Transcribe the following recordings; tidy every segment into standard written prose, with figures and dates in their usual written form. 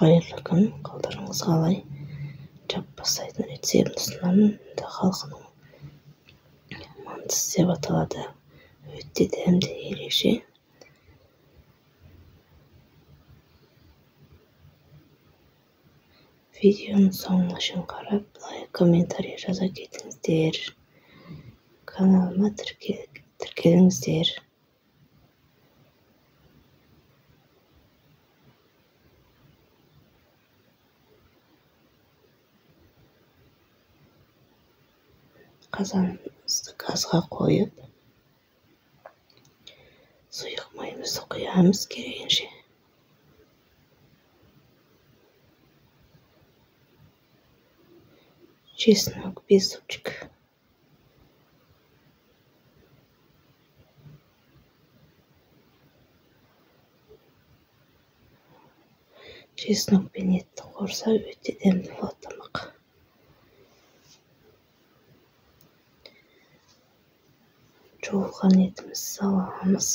Қайырлы күн, қалдарыңыз қалай? Жаппасайдың рецебін ұсынамын. Халқының мантысы деп аталады. Өте дәмді, ерекше. Видеоның соңына шейін қарап, лайк, комментарий жаза кетіңіздер. Каналыма тіркеліңіздер. Қазанымызды газға қойып, сұйық майымызды құямыз керегенше. Чеснок 5 зубчик. Чеснок пен етті қорса өте дәмді болады тамақ. Жуылған етімізді саламыз.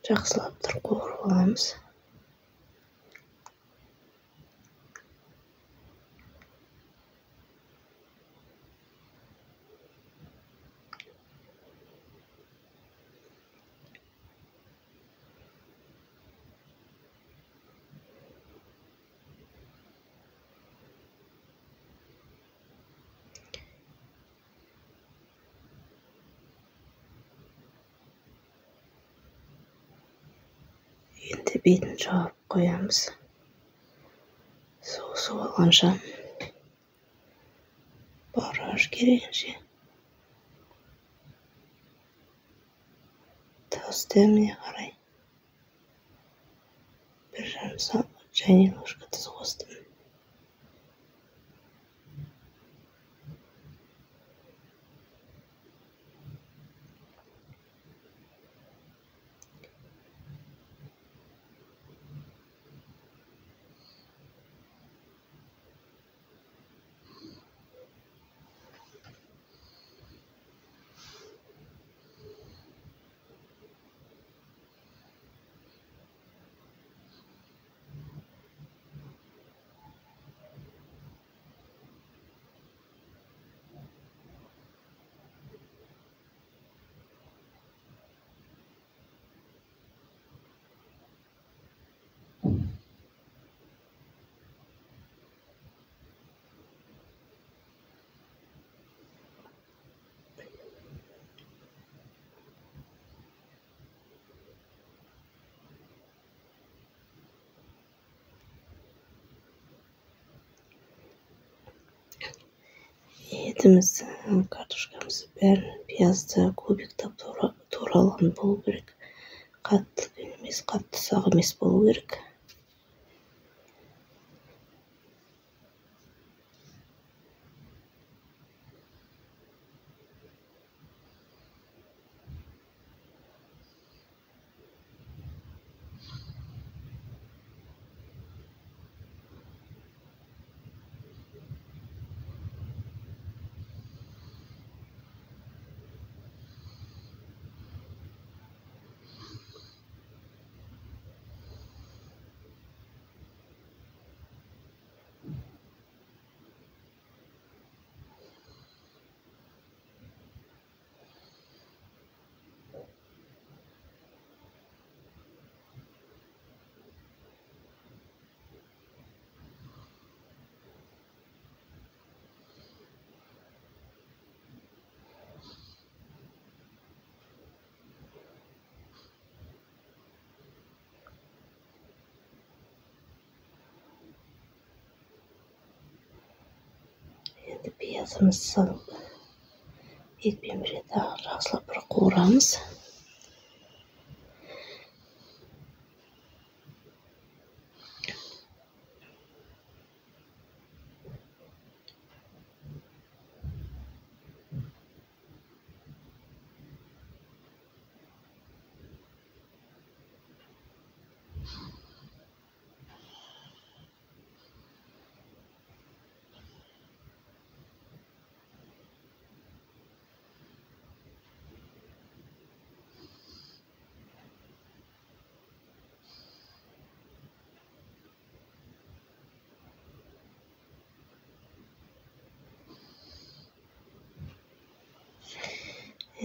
Жақсылап тұрып қуырып аламыз. Енді бетін жауып қоямыз. Соғысып алғанша бараж керегенше. Тұз дәміне қарай 1,5 чайник ложка тұз қостым. Етімізді, картошкамызды бәрін пиязды кубиктап туралған болу керек. Қатты емес, қатты ұсақ емес болу керек. Енді пиязымызды салып, етпен бірге жақсылап бір қуырамыз.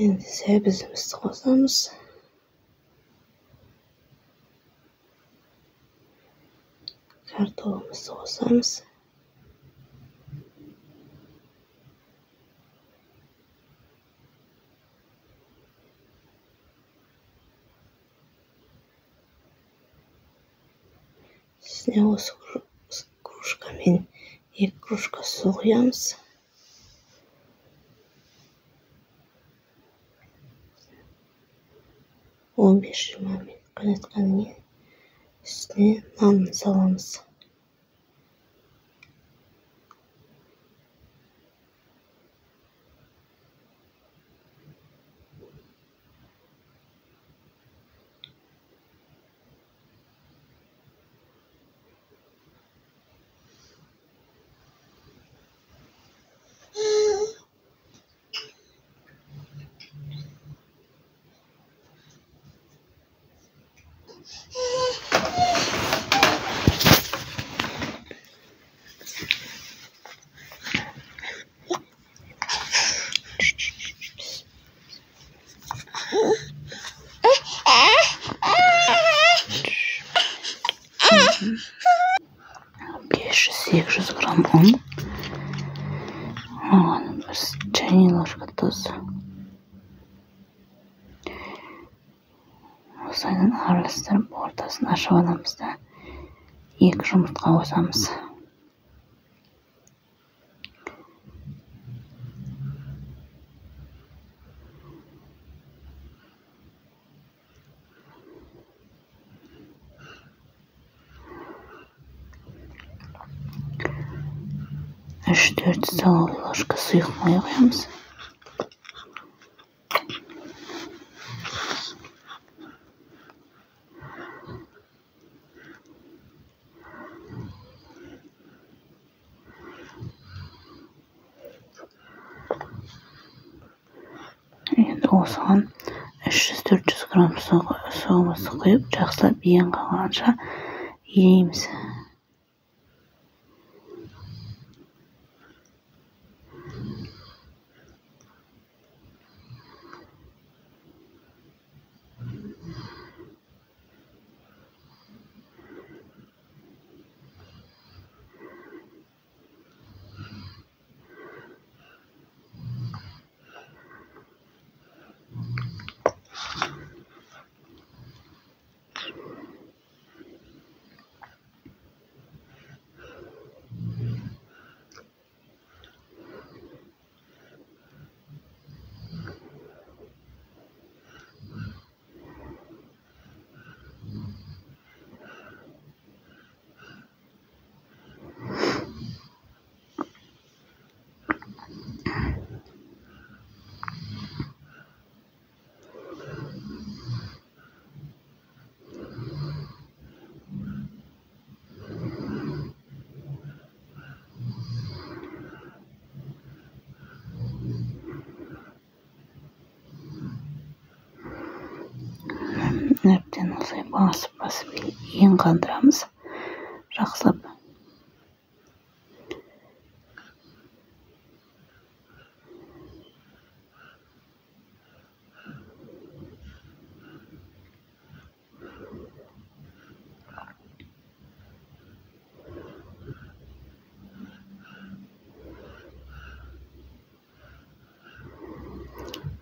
Endi sebizimizni qosamiz. Kartofimizni qosamiz. Üstüne осы кружкамен 2 кружка su құямыз. Он 15-20 минут қайнатқаннан кейін üstüne нанын саламыз. Beş 800 gram un. Bir çay ложка tuz. Осыны араластырып, ортасын ашып аламыз да 2 жұмыртқа қосамыз. Үш 4 столовый ложка сұйық май қоямыз. Енді осыған 300-400 грамм суымызды құйып, жақсылап иен қалғанша ерейміз. Әбден осылай басып иен қандырамыз. Жақсылап.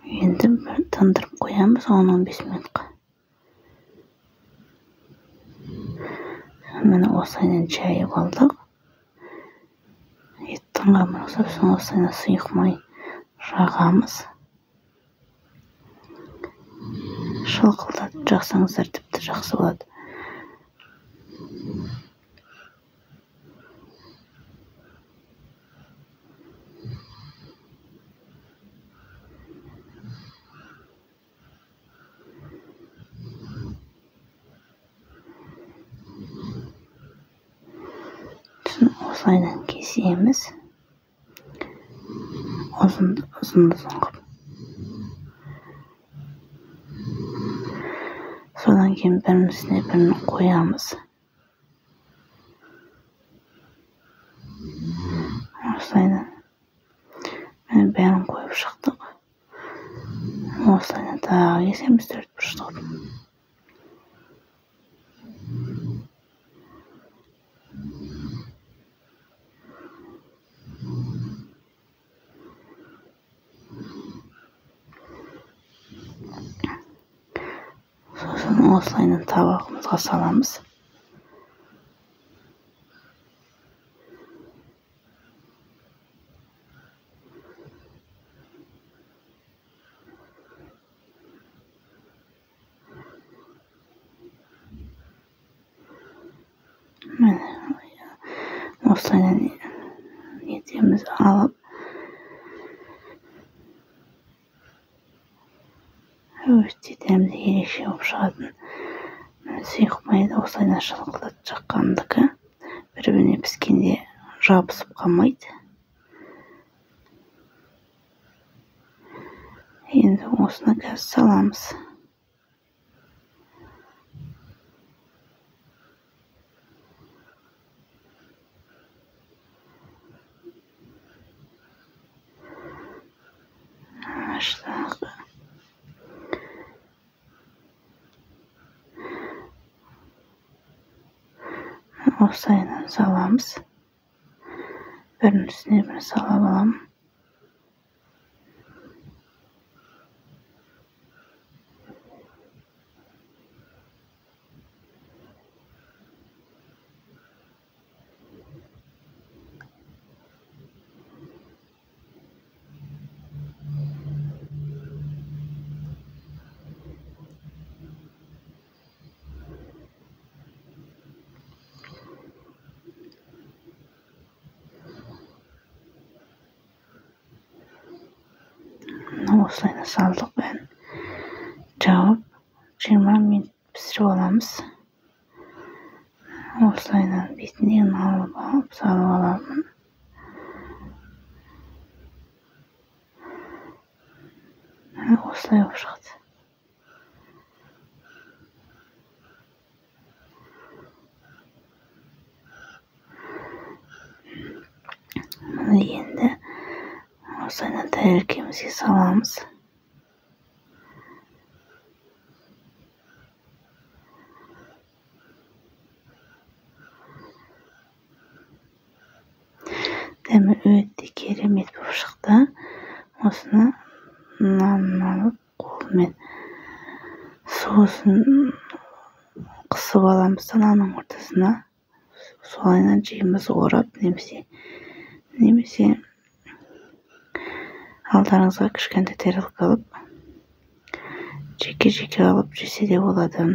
Енді тандырып қоямыз 10-15 минутқа. Міне осылайынан шайып алдық. Еттің қамыры сосын осылайынан сұйық май жағамыз. Шылқылдатып жақсаңыздар тіпті жақсы болады. Осылайынан кесеміз. Ұзын қып. Содан кейін бірінің үстіне бірін қоямыз. Осылайынан бәрін қойып шықтық. дағы кесеміз 4 бұрышты қылып. Сосын осылайынан табағымызға саламыз. Осылайынан етеміз алып, өте дәмді ерекше болып шығатын сұйық майды осылайынан шылқылдатып жаққандікі бір-біріне піскенде жабысып қалмайды. Енді осыны қазір саламыз. Осылайынан саламыз. Бірінің үстіне бірін салап аламын. Осылайынан салдық бәрін жауып 20 минут пісіріп аламыз. Осылайынан бетінен алып салып аламын. Осылай болып шығады. Енді осылайынан тәрелкемізге саламыз. Дәмі өте керемет болып шықты. Осыны нанын алып қолмен сосын қысып аламыз нанның ортасына. Солайынан жейміз орап немесе алдарыңызға кішкентай тарелка алып, жеке алып жесе де болады.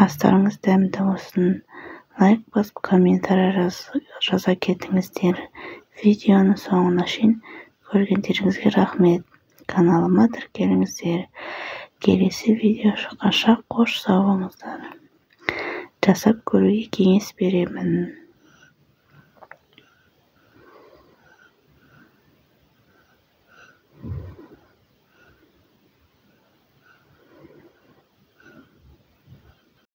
Астарыңыз дәмді болсын. Лайк басып, комментарий жаза кетіңіздер. Видеоны соңына шейін көргендеріңізге рахмет. Каналыма тіркеліңіздер. Келесі видео шыққанша қош сау болыңыздар. Жасап көруге кеңес беремін.